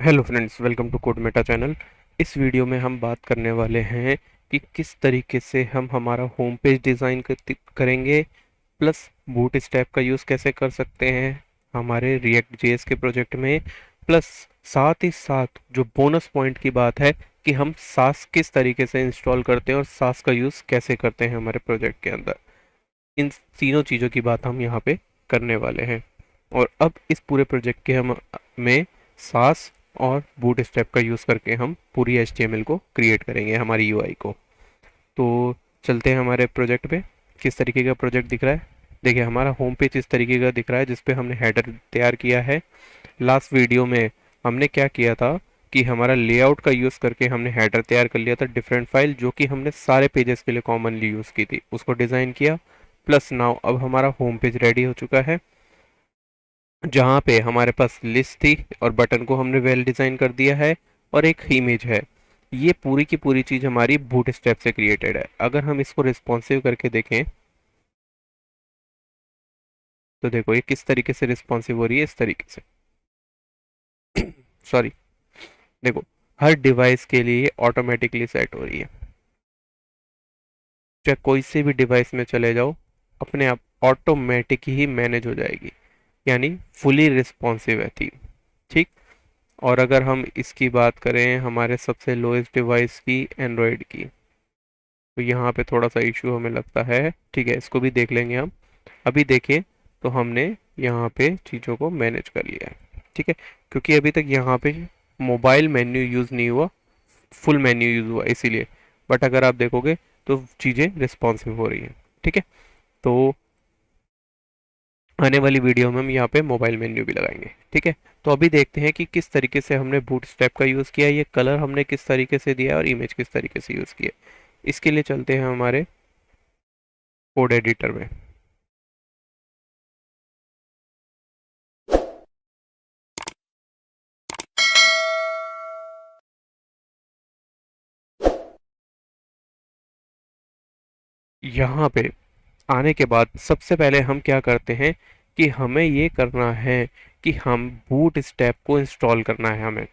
Hello friends, welcome to Code Meta channel. इस video में हम बात करने वाले हैं कि किस तरीके से हम हमारा होम पेज डिज़ाइन करेंगे, प्लस बूट स्ट्रैप का यूज़ कैसे कर सकते हैं हमारे रिएक्ट जेएस के प्रोजेक्ट में। प्लस साथ ही साथ जो बोनस पॉइंट की बात है कि हम सास किस तरीके से इंस्टॉल करते हैं और सास का यूज़ कैसे करते हैं हमारे प्रोजेक्ट के अंदर। इन तीनों चीज़ों की बात हम यहाँ पे करने वाले हैं। और अब इस पूरे प्रोजेक्ट के हम में सास और बूट स्ट्रैप का यूज़ करके हम पूरी एचटीएमएल को क्रिएट करेंगे, हमारी यूआई को। तो चलते हैं हमारे प्रोजेक्ट पे। किस तरीके का प्रोजेक्ट दिख रहा है? देखिए, हमारा होम पेज इस तरीके का दिख रहा है, जिसपे हमने हेडर तैयार किया है। लास्ट वीडियो में हमने क्या किया था कि हमारा लेआउट का यूज़ करके हमने हेडर तैयार कर लिया था, डिफरेंट फाइल जो कि हमने सारे पेजेस के लिए कॉमनली यूज़ की थी, उसको डिज़ाइन किया। प्लस नाउ अब हमारा होम पेज रेडी हो चुका है, जहाँ पे हमारे पास लिस्ट थी और बटन को हमने वेल डिज़ाइन कर दिया है और एक इमेज है। ये पूरी की पूरी चीज़ हमारी बूट स्ट्रैप से क्रिएटेड है। अगर हम इसको रिस्पॉन्सिव करके देखें तो देखो ये किस तरीके से रिस्पॉन्सिव हो रही है, इस तरीके से। सॉरी, देखो, हर डिवाइस के लिए ऑटोमेटिकली सेट हो रही है। चाहे कोई से भी डिवाइस में चले जाओ, अपने आप ऑटोमेटिक ही मैनेज हो जाएगी, यानी फुली रिस्पॉन्सिव है थीम। ठीक। और अगर हम इसकी बात करें हमारे सबसे लोएस्ट डिवाइस की, एंड्रॉयड की, तो यहाँ पे थोड़ा सा इशू हमें लगता है। ठीक है, इसको भी देख लेंगे हम। अभी देखिए, तो हमने यहाँ पे चीज़ों को मैनेज कर लिया है। ठीक है, क्योंकि अभी तक यहाँ पे मोबाइल मेन्यू यूज़ नहीं हुआ, फुल मेन्यू यूज़ हुआ इसीलिए। बट अगर आप देखोगे तो चीज़ें रिस्पॉन्सिव हो रही हैं। ठीक है, तो आने वाली वीडियो में हम यहाँ पे मोबाइल मेन्यू भी लगाएंगे। ठीक है, तो अभी देखते हैं कि किस तरीके से हमने बूट स्ट्रैप का यूज़ किया है, ये कलर हमने किस तरीके से दिया है और इमेज किस तरीके से यूज़ किया है। इसके लिए चलते हैं हमारे कोड एडिटर में। यहाँ पे आने के बाद सबसे पहले हम क्या करते हैं कि हमें ये करना है कि हम बूट स्ट्रैप को इंस्टॉल करना है हमें।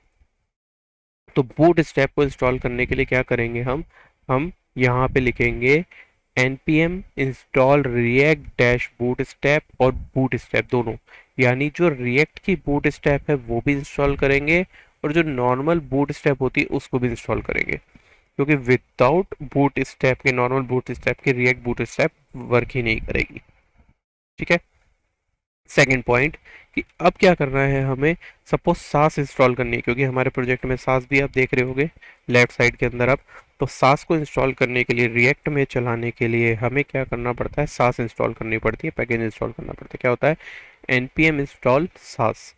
तो बूट स्ट्रैप को इंस्टॉल करने के लिए क्या करेंगे हम यहाँ पे लिखेंगे npm install react dash bootstrap और bootstrap दोनों, यानी जो react की bootstrap है वो भी इंस्टॉल करेंगे और जो नॉर्मल bootstrap होती है उसको भी इंस्टॉल करेंगे, क्योंकि विदाउट bootstrap के, नॉर्मल bootstrap के react bootstrap वर्क ही नहीं करेगी। ठीक है। सेकंड पॉइंट कि अब क्या करना है हमें, सपोज सास इंस्टॉल करनी है, क्योंकि हमारे प्रोजेक्ट में सास भी आप देख रहे होगे लेफ्ट साइड के अंदर। अब तो सास को इंस्टॉल करने के लिए, रिएक्ट में चलाने के लिए हमें क्या करना पड़ता है, सास इंस्टॉल करनी पड़ती है, पैकेज इंस्टॉल करना पड़ता है। क्या होता है? npm इंस्टॉल सास।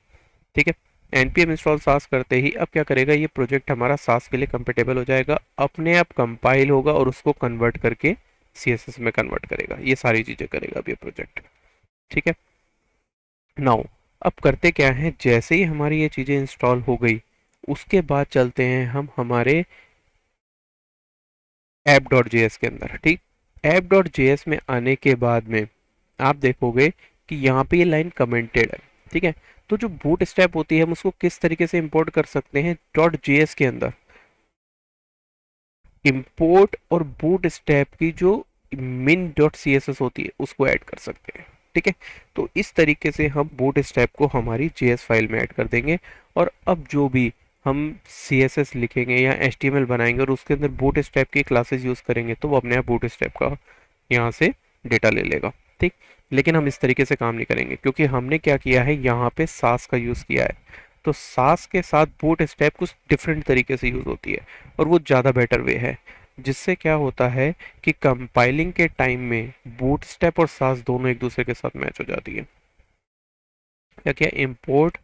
ठीक है, npm इंस्टॉल सास करते ही अब क्या करेगा, ये प्रोजेक्ट हमारा सास के लिए कंपेटेबल हो जाएगा, अपने आप कंपाइल होगा और उसको कन्वर्ट करके css में कन्वर्ट करेगा। ये सारी चीज़ें करेगा अब ये प्रोजेक्ट। ठीक है, नाउ अब करते क्या है, जैसे ही हमारी ये चीज़ें इंस्टॉल हो गई उसके बाद चलते हैं हम हमारे ऐप डॉट जेएस के अंदर। ठीक, ऐप डॉट जेएस में आने के बाद में आप देखोगे कि यहाँ पे ये लाइन कमेंटेड है। ठीक है, तो जो बूट स्ट्रैप होती है हम उसको किस तरीके से इंपोर्ट कर सकते हैं डॉट जेएस के अंदर। इंपोर्ट और बूट स्ट्रैप की जो min dot C S S होती है उसको ऐड कर सकते हैं। ठीक है, तो इस तरीके से हम बूट स्ट्रैप को हमारी जेएस फाइल में ऐड कर देंगे। और अब जो भी हम सी एस एस लिखेंगे या एच टी एम एल बनाएंगे और उसके अंदर बूट स्ट्रैप की क्लासेस यूज़ करेंगे तो वो अपने आप बूट स्ट्रैप का यहाँ से डेटा ले लेगा। ठीक, लेकिन हम इस तरीके से काम नहीं करेंगे, क्योंकि हमने क्या किया है, यहाँ पे सास का यूज़ किया है। तो सास के साथ बूट स्ट्रैप कुछ डिफरेंट तरीके से यूज़ होती है और वो ज़्यादा बेटर वे है, जिससे क्या होता है कि कंपाइलिंग के टाइम में बूटस्ट्रैप और सास दोनों एक दूसरे के साथ मैच हो जाती है। क्या क्या इंपोर्ट,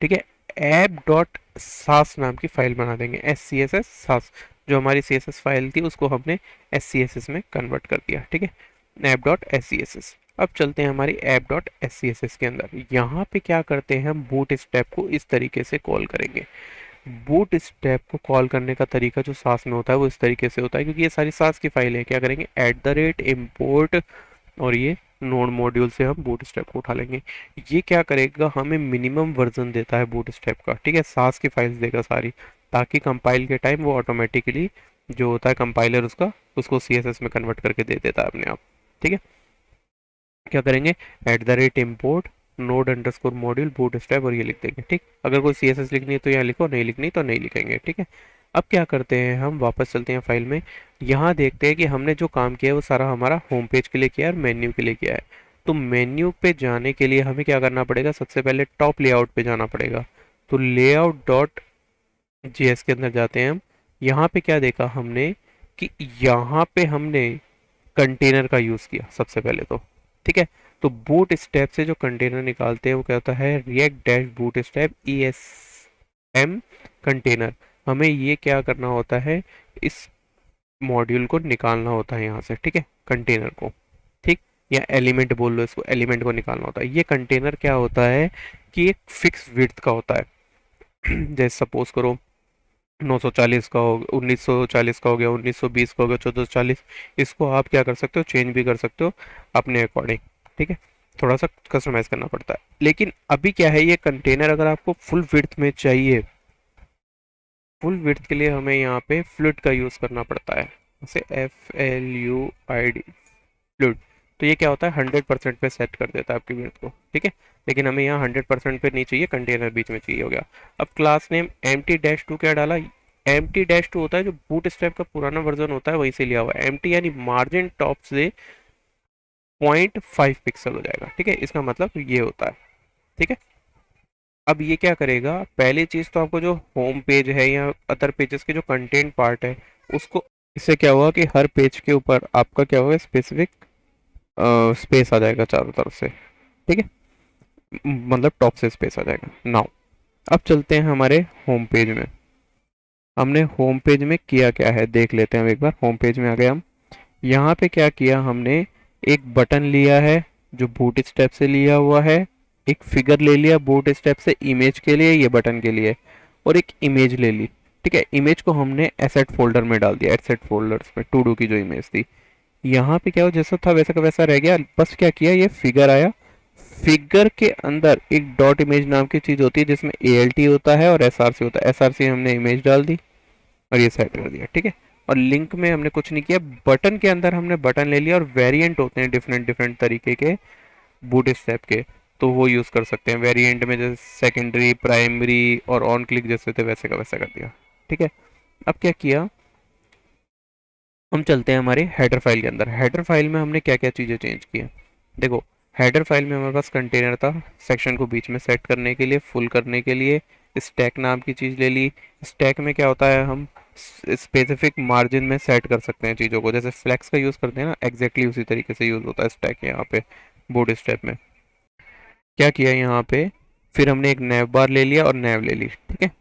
ठीक है, ऐप डॉट सास नाम की फाइल बना देंगे, एस सी एस एस सास। जो हमारी सी एस एस फाइल थी उसको हमने एस सी एस एस में कन्वर्ट कर दिया। ठीक है, app dot S C S S. अब चलते हैं हमारी app dot S C S S के अंदर। यहाँ पे क्या करते हैं, हम बूट स्टेप को इस तरीके से कॉल करेंगे। बूट स्टेप को कॉल करने का तरीका जो सास में होता है वो इस तरीके से होता है, क्योंकि ये सारी सास की फाइल है। क्या करेंगे, एट द रेट इम्पोर्ट और ये नोड मॉड्यूल से हम बूट स्ट्रैप को उठा लेंगे। ये क्या करेगा, हमें मिनिमम वर्जन देता है बूट स्ट्रैप का, ठीक है, सास की फाइल्स देगा सारी, ताकि कंपाइल के टाइम वो ऑटोमेटिकली जो होता है कंपाइलर उसका उसको CSS में कन्वर्ट करके दे देता है अपने आप। ठीक है, क्या करेंगे, @import node underscore module boot strap और ये लिख देंगे। ठीक, अगर कोई CSS लिखनी है तो यहाँ लिखो, नहीं लिखनी तो नहीं लिखेंगे। ठीक है, अब क्या करते हैं, हम वापस चलते हैं फाइल में। यहाँ देखते हैं कि हमने जो काम किया है वो सारा हमारा होम पेज के लिए किया है और मेन्यू के लिए किया है। तो मेन्यू पे जाने के लिए हमें क्या करना पड़ेगा, सबसे पहले टॉप लेआउट पे जाना पड़ेगा। तो लेआउट डॉट JS के अंदर जाते हैं हम। यहाँ पे क्या देखा हमने कि यहाँ पे हमने कंटेनर का यूज़ किया सबसे पहले तो। ठीक है, तो बूट स्टेप से जो कंटेनर निकालते हैं वो क्या होता है, react dash boot step ESM container. हमें ये क्या करना होता है, इस मॉड्यूल को निकालना होता है यहाँ से। ठीक है, कंटेनर को, ठीक, या एलिमेंट बोल लो इसको, एलिमेंट को निकालना होता है। ये कंटेनर क्या होता है कि एक फिक्स विड्थ का होता है। जैसे सपोज करो 940 का हो, 1940 का हो गया, 1920 का हो गया, 1440। इसको आप क्या कर सकते हो, चेंज भी कर सकते हो अपने अकॉर्डिंग। ठीक है, थोड़ा सा कस्टमाइज करना पड़ता है। लेकिन अभी क्या है, ये कंटेनर अगर आपको फुल विड्थ में चाहिए, फुल विड्थ के लिए हमें यहाँ पे फ्लूट का यूज़ करना पड़ता है, जैसे FLUID फ्लूट। तो ये क्या होता है, 100% पे सेट कर देता है आपकी विड्थ को। ठीक है, लेकिन हमें यहाँ 100% पे नहीं चाहिए, कंटेनर बीच में चाहिए हो गया। अब क्लास नेम empty-2 क्या डाला, empty-2 होता है जो बूट स्ट्रैप का पुराना वर्जन होता है वहीं से लिया हुआ है। empty यानी मार्जिन टॉप से 0.5 पिक्सल हो जाएगा। ठीक है, इसका मतलब ये होता है। ठीक है, अब ये क्या करेगा, पहली चीज तो आपको जो होम पेज है या अदर पेजेस के जो कंटेंट पार्ट है उसको, इससे क्या हुआ कि हर पेज के ऊपर आपका क्या होगा, स्पेसिफिक स्पेस आ जाएगा चारों तरफ से। ठीक है, मतलब टॉप से स्पेस आ जाएगा। नाउ अब चलते हैं हमारे होम पेज में। हमने होम पेज में किया क्या है देख लेते हैं हम एक बार। होम पेज में आ गए हम। यहाँ पे क्या किया हमने, एक बटन लिया है जो बूट स्टेप से लिया हुआ है, एक फिगर ले लिया बूट स्टेप से इमेज के लिए, ये बटन के लिए, और एक इमेज ले ली। ठीक है, इमेज को हमने एसेट फोल्डर में डाल दिया, एसेट फोल्डर्स में टू डू की जो इमेज थी। यहाँ पे क्या हो, जैसा था वैसा का वैसा रह गया। बस क्या किया, ये फिगर आया, फिगर के अंदर एक डॉट इमेज नाम की चीज होती है जिसमें ALT होता है और SRC होता है। SRC हमने इमेज डाल दी और ये सेट कर दिया। ठीक है, और लिंक में हमने कुछ नहीं किया, बटन के अंदर हमने बटन ले लिया, और वेरिएंट होते हैं डिफरेंट डिफरेंट तरीके के बूट स्टेप के, तो वो यूज़ कर सकते हैं। वेरिएंट में जैसे सेकेंडरी, प्राइमरी और ऑन क्लिक जैसे थे वैसे का वैसा कर दिया। ठीक है, अब क्या किया, हम चलते हैं हमारे हेडर फाइल के अंदर। हेडर फाइल में हमने क्या क्या चीज़ें चेंज की हैं, देखो। हेडर फाइल में हमारे पास कंटेनर था, सेक्शन को बीच में सेट करने के लिए, फुल करने के लिए स्टैक नाम की चीज़ ले ली। स्टैक में क्या होता है, हम स्पेसिफिक मार्जिन में सेट कर सकते हैं चीज़ों को, जैसे फ्लेक्स का यूज़ करते हैं ना, एग्जैक्टली उसी तरीके से यूज़ होता है स्टैक यहाँ पे बूट स्टेप में। क्या किया यहाँ पे, फिर हमने एक नैव बार ले लिया और नैव ले ली। ठीक है,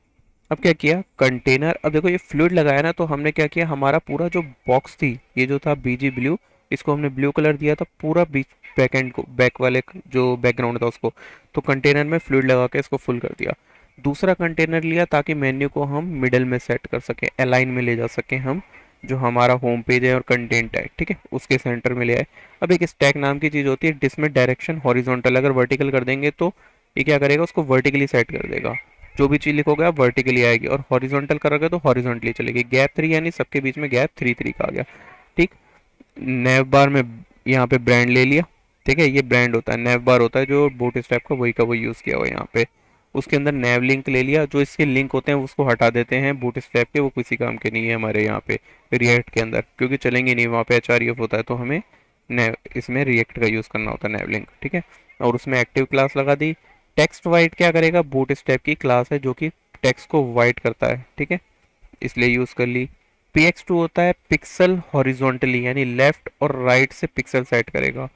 अब क्या किया, कंटेनर, अब देखो ये फ्लूइड लगाया ना, तो हमने क्या किया, हमारा पूरा जो बॉक्स थी, ये जो था BG ब्लू, इसको हमने ब्लू कलर दिया था पूरा बीच, बैक एंड को, बैक वाले जो बैकग्राउंड था उसको। तो कंटेनर में फ्लूइड लगा के इसको फुल कर दिया। दूसरा कंटेनर लिया ताकि मेन्यू को हम मिडल में सेट कर सकें, अलाइन में ले जा सकें हम, जो हमारा होम पेज है और कंटेंट है, ठीक है, उसके सेंटर में ले आए। अब एक स्टैक नाम की चीज़ होती है जिसमें डायरेक्शन हॉरिजॉन्टल, अगर वर्टिकल कर देंगे तो ये क्या करेगा, उसको वर्टिकली सेट कर देगा। जो भी चीज़ लिखोगे आप वर्टिकली आएगी, और हॉरिजॉन्टल करोगे तो हॉरिजॉन्टली चलेगी। गैप 3 यानी सबके बीच में गैप 3 3 का आ गया। ठीक, नैव बार में यहाँ पे ब्रांड ले लिया। ठीक है, ये ब्रांड होता है, नैव बार होता है जो बूट स्ट्रैप का वही यूज़ किया हुआ है यहाँ पे। उसके अंदर नैव लिंक ले लिया, जो इसके लिंक होते हैं उसको हटा देते हैं बूट स्ट्रैप के, वो किसी काम के नहीं है हमारे यहाँ पे रिएक्ट के अंदर, क्योंकि चलेंगे नहीं, वहाँ पे HREF होता है, तो हमें नैव, इसमें रिएक्ट का यूज़ करना होता है नैव लिंक। ठीक है, और उसमें एक्टिव क्लास लगा दी। टेक्स्ट वाइट क्या करेगा, बूट स्ट्रैप की क्लास है जो कि टेक्स्ट को वाइट करता है। ठीक है, इसलिए यूज़ कर ली। PX2 होता है पिक्सल हॉरिजॉन्टली, यानी लेफ्ट और राइट से पिक्सल सेट करेगा।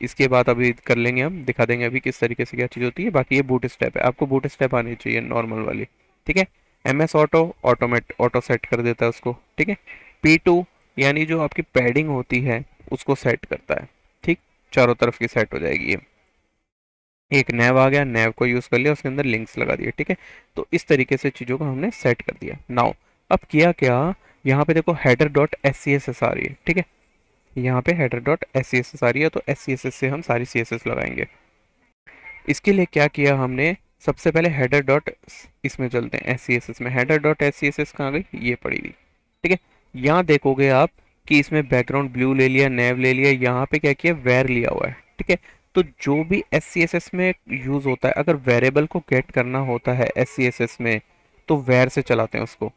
इसके बाद अभी कर लेंगे, हम दिखा देंगे अभी किस तरीके से क्या चीज़ होती है। बाकी ये बूट स्टेप है, आपको बूट स्टेप आनी चाहिए नॉर्मल वाली। ठीक है, MS ऑटो, ऑटो सेट कर देता है उसको। ठीक है, P2 यानी जो आपकी पैडिंग होती है उसको सेट करता है। ठीक, चारों तरफ की सेट हो जाएगी ये। एक नैव आ गया, नैव को यूज़ कर लिया, उसके अंदर लिंक्स लगा दिए। ठीक है, तो इस तरीके से चीज़ों को हमने सेट कर दिया। नाउ अब किया क्या, यहाँ पे देखो हेडर डॉट SCSS आ रही है। ठीक है, यहाँ पे header dot S C S S आ रही है, तो एस सी एस एस से हम सारी सी एस एस लगाएंगे। इसके लिए क्या किया हमने, सबसे पहले हेडर डॉट, इसमें चलते हैं एस सी एस एस में। Header dot S C S S कहाँ गई, ये पड़ी हुई। ठीक है, यहाँ देखोगे आप कि इसमें बैकग्राउंड ब्लू ले लिया, नेव ले लिया, यहाँ पे क्या किया, वेर लिया हुआ है। ठीक है, तो जो भी एस सी एस एस में यूज होता है, अगर वेरिएबल को गेट करना होता है एस सी एस एस में, तो वेर से चलाते हैं उसको।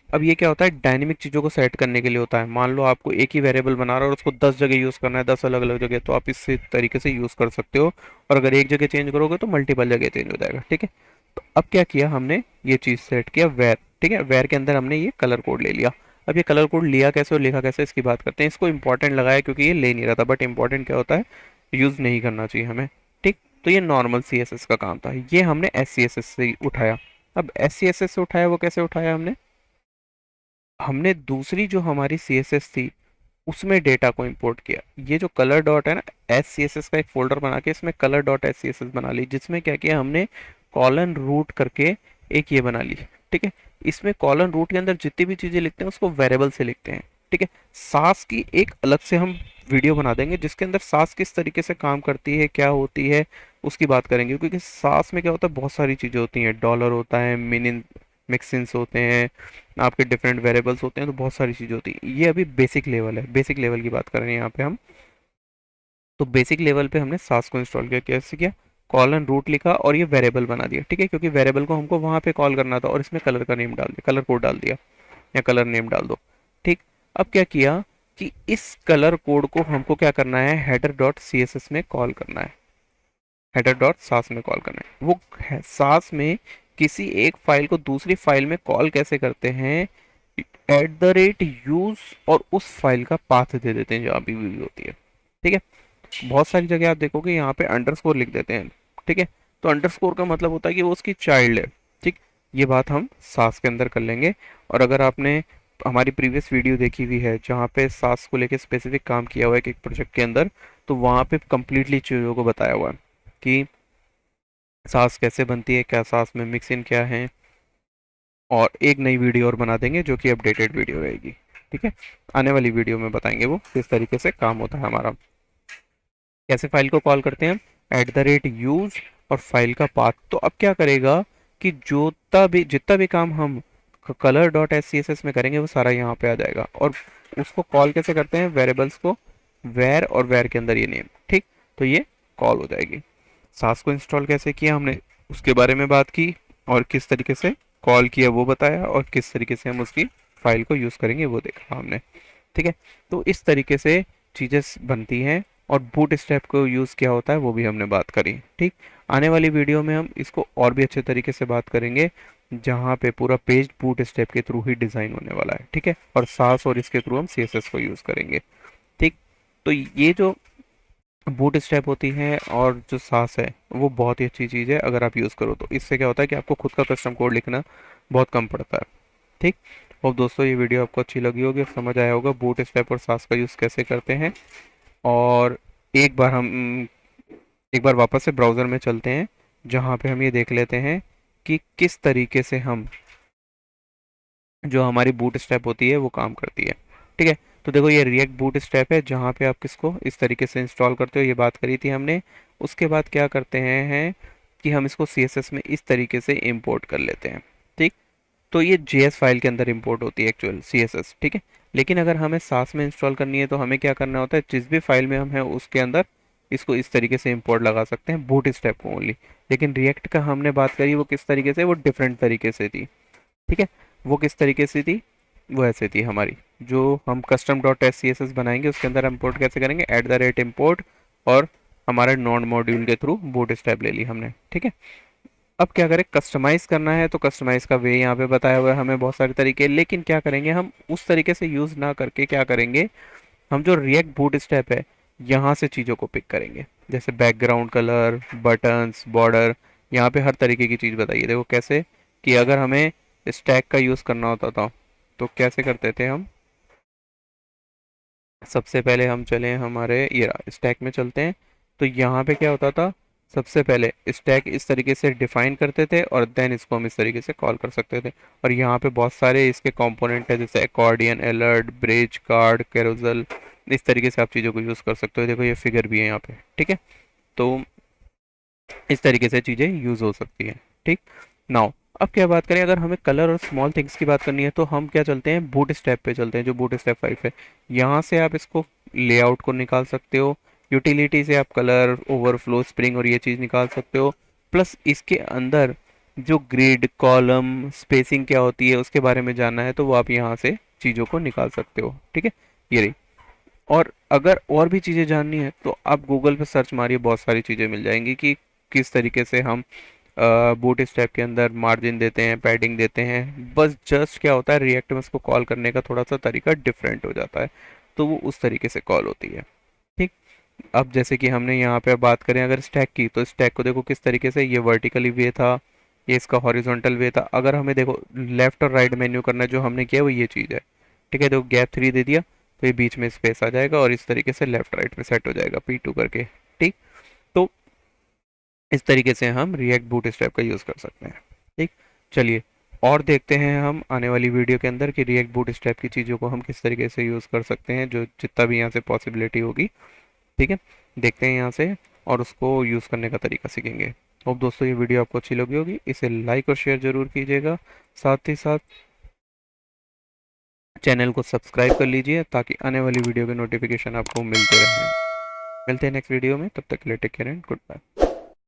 अब ये क्या होता है, डायनेमिक चीज़ों को सेट करने के लिए होता है। मान लो आपको एक ही वेरिएबल बना रहा है और उसको 10 जगह यूज़ करना है, 10 अलग अलग जगह, तो आप इस तरीके से यूज़ कर सकते हो। और अगर एक जगह चेंज करोगे तो मल्टीपल जगह चेंज हो जाएगा। ठीक है, तो अब क्या किया हमने, ये चीज़ सेट किया वेर। ठीक है, वेर के अंदर हमने ये कलर कोड ले लिया। अब ये कलर कोड लिया कैसे और लिखा कैसे, इसकी बात करते हैं। इसको इंपॉर्टेंट लगाया क्योंकि ये ले नहीं रहा था, बट इंपॉर्टेंट क्या होता है, यूज़ नहीं करना चाहिए हमें। ठीक, तो ये नॉर्मल सी एस एस का काम था, ये हमने एस सी एस एस से उठाया। अब एस सी एस एस से उठाया, वो कैसे उठाया हमने, हमने दूसरी जो हमारी CSS थी उसमें डेटा को इंपोर्ट किया। ये जो कलर डॉट है ना, एस सी एस एस का एक फोल्डर बना के इसमें colour dot S C S S बना ली, जिसमें क्या किया हमने, कॉलन रूट करके एक ये बना ली। ठीक है, इसमें कॉलन रूट के अंदर जितनी भी चीज़ें लिखते हैं उसको वेरिएबल से लिखते हैं। ठीक है, सास की एक अलग से हम वीडियो बना देंगे जिसके अंदर सास किस तरीके से काम करती है, क्या होती है, उसकी बात करेंगे। क्योंकि सास में क्या होता है, बहुत सारी चीज़ें होती हैं, डॉलर होता है, मिनिन मिक्सिंस होते हैं, आपके डिफरेंट वेरिएबल्स होते हैं, तो बहुत सारी चीज़ें होती हैं। ये अभी बेसिक लेवल है, बेसिक लेवल की बात कर रहे हैं यहाँ पे हम। तो बेसिक लेवल पे हमने सास को इंस्टॉल किया, कैसे किया, कॉलन रूट लिखा और ये वेरिएबल बना दिया। ठीक है, क्योंकि वेरिएबल को हमको वहाँ पे कॉल करना था, और इसमें कलर का नेम डाल दिया, कलर कोड डाल दिया, या कलर नेम डाल दो। ठीक, अब क्या किया कि इस कलर कोड को हमको क्या करना है, header dot C S S में कॉल करना है। हेडर डॉट सास में कॉल करना है। वो सास में किसी एक फाइल को दूसरी फाइल में कॉल कैसे करते हैं, एट द रेट यूज, और उस फाइल का पाथ दे देते हैं जहाँ भी यूज होती है। ठीक है, बहुत सारी जगह आप देखोगे यहाँ पे अंडरस्कोर लिख देते हैं। ठीक है, तो अंडरस्कोर का मतलब होता है कि वो उसकी चाइल्ड है। ठीक, ये बात हम सास के अंदर कर लेंगे। और अगर आपने हमारी प्रीवियस वीडियो देखी हुई है जहाँ पे सास को लेके स्पेसिफिक काम किया हुआ है एक प्रोजेक्ट के अंदर, तो वहाँ पे कंप्लीटली चीज़ों को बताया हुआ है कि सास कैसे बनती है, क्या सास में मिक्स इन क्या है। और एक नई वीडियो और बना देंगे जो कि अपडेटेड वीडियो रहेगी। ठीक है, आने वाली वीडियो में बताएंगे वो किस तरीके से काम होता है हमारा, कैसे फाइल को कॉल करते हैं, एट द रेट यूज और फाइल का पाथ। तो अब क्या करेगा कि जितना भी काम हम colour dot S C S S में करेंगे वो सारा यहाँ पे आ जाएगा। और उसको कॉल कैसे करते हैं, वेरिएबल्स को वेर, और वेर के अंदर ये नेम। ठीक, तो ये कॉल हो जाएगी। सास को इंस्टॉल कैसे किया हमने उसके बारे में बात की, और किस तरीके से कॉल किया वो बताया, और किस तरीके से हम उसकी फाइल को यूज़ करेंगे वो देखा हमने। ठीक है, तो इस तरीके से चीज़ें बनती हैं। और बूट स्ट्रैप को यूज़ किया होता है वो भी हमने बात करी। ठीक, आने वाली वीडियो में हम इसको और भी अच्छे तरीके से बात करेंगे, जहाँ पे पूरा पेज बूट स्ट्रैप के थ्रू ही डिज़ाइन होने वाला है। ठीक है, और सास और इसके थ्रू हम CSS को यूज़ करेंगे। ठीक, तो ये जो बूट स्ट्रैप होती है और जो सास है वो बहुत ही अच्छी चीज़ है अगर आप यूज़ करो तो। इससे क्या होता है कि आपको खुद का कस्टम कोड लिखना बहुत कम पड़ता है। ठीक, और दोस्तों ये वीडियो आपको अच्छी लगी होगी और समझ आया होगा बूट स्ट्रैप और सास का यूज़ कैसे करते हैं। और एक बार हम एक बार वापस से ब्राउज़र में चलते हैं, जहाँ पे हम ये देख लेते हैं कि किस तरीके से हम, जो हमारी बूट स्ट्रैप होती है वो काम करती है। ठीक है, तो देखो ये रिएक्ट बूट स्ट्रैप है जहाँ पे आप किसको इस तरीके से इंस्टॉल करते हो, ये बात करी थी हमने। उसके बाद क्या करते हैं कि हम इसको CSS में इस तरीके से इंपोर्ट कर लेते हैं। ठीक, तो ये JS फाइल के अंदर इंपोर्ट होती है एक्चुअल CSS। ठीक है, लेकिन अगर हमें सास में इंस्टॉल करनी है तो हमें क्या करना होता है, जिस भी फाइल में हम हैं उसके अंदर इसको इस तरीके से इंपोर्ट लगा सकते हैं बूट स्ट्रैप को ओनली। लेकिन रिएक्ट का हमने बात करी वो किस तरीके से, वो डिफरेंट तरीके से थी। ठीक है, वो किस तरीके से थी, वो ऐसे थी हमारी, जो हम custom dot S C S S बनाएंगे उसके अंदर इम्पोर्ट कैसे करेंगे, एट द रेट इम्पोर्ट, और हमारे नॉन मॉड्यूल के थ्रू बूट स्ट्रैप ले ली हमने। ठीक है, अब क्या करें, कस्टमाइज करना है तो कस्टमाइज का वे यहाँ पे बताया हुआ है हमें बहुत सारे तरीके। लेकिन क्या करेंगे हम उस तरीके से यूज़ ना करके क्या करेंगे, हम जो रिएक्ट बूट स्ट्रैप है यहाँ से चीज़ों को पिक करेंगे। जैसे बैकग्राउंड कलर, बटन्स, बॉर्डर, यहाँ पे हर तरीके की चीज़ बताइए। देखो कैसे कि अगर हमें स्टैक का यूज़ करना होता था तो कैसे करते थे हम, सबसे पहले हम चले हमारे ये स्टैक में चलते हैं। तो यहाँ पे क्या होता था, सबसे पहले स्टैक इस तरीके से डिफाइन करते थे और देन इसको हम इस तरीके से कॉल कर सकते थे। और यहाँ पे बहुत सारे इसके कंपोनेंट है, जैसे accordion, alert, bridge, card, carousel, इस तरीके से आप चीज़ों को यूज़ कर सकते हो। देखो ये फिगर भी है यहाँ पे, ठीक है। तो इस तरीके से चीज़ें यूज़ हो सकती हैं, ठीक। नाउ अब क्या बात करें, अगर हमें कलर और स्मॉल थिंग्स की बात करनी है तो हम क्या चलते हैं, बूट स्टेप पे चलते हैं, जो बूट स्टेप 5 है। यहाँ से आप इसको लेआउट को निकाल सकते हो, यूटिलिटी से आप कलर, ओवरफ्लो, स्प्रिंग और ये चीज़ निकाल सकते हो। प्लस इसके अंदर जो ग्रिड, कॉलम, स्पेसिंग क्या होती है उसके बारे में जानना है तो वो आप यहाँ से चीज़ों को निकाल सकते हो, ठीक है। ये रही। और अगर और भी चीज़ें जाननी है तो आप गूगल पे सर्च मारिए, बहुत सारी चीज़ें मिल जाएंगी कि किस तरीके से हम बूट स्ट्रैप के अंदर मार्जिन देते हैं, पैडिंग देते हैं। बस जस्ट क्या होता है, रिएक्ट में उसको कॉल करने का थोड़ा सा तरीका डिफरेंट हो जाता है, तो वो उस तरीके से कॉल होती है, ठीक। अब जैसे कि हमने यहाँ पे बात करें अगर स्टैक की, तो स्टैक को देखो किस तरीके से, ये वर्टिकली वे था, ये इसका हॉरिजॉन्टल वे था। अगर हमें देखो लेफ्ट और राइट मेन्यू करना है, जो हमने किया वो ये चीज़ है, ठीक है। देखो गैप 3 दे दिया तो ये बीच में स्पेस आ जाएगा और इस तरीके से लेफ्ट राइट में सेट हो जाएगा P2 करके, ठीक। तो इस तरीके से हम रिएक्ट बूट स्ट्रैप का यूज़ कर सकते हैं, ठीक। चलिए और देखते हैं हम आने वाली वीडियो के अंदर कि रिएक्ट बूट स्ट्रैप की चीज़ों को हम किस तरीके से यूज़ कर सकते हैं, जो जितना भी यहाँ से पॉसिबिलिटी होगी, ठीक है। देखते हैं यहाँ से और उसको यूज़ करने का तरीका सीखेंगे। होप दोस्तों ये वीडियो आपको अच्छी लगी होगी, इसे लाइक और शेयर जरूर कीजिएगा। साथ ही साथ चैनल को सब्सक्राइब कर लीजिए ताकि आने वाली वीडियो के नोटिफिकेशन आपको मिलते रहें। मिलते हैं नेक्स्ट वीडियो में, तब तक के लिए take care and good bye.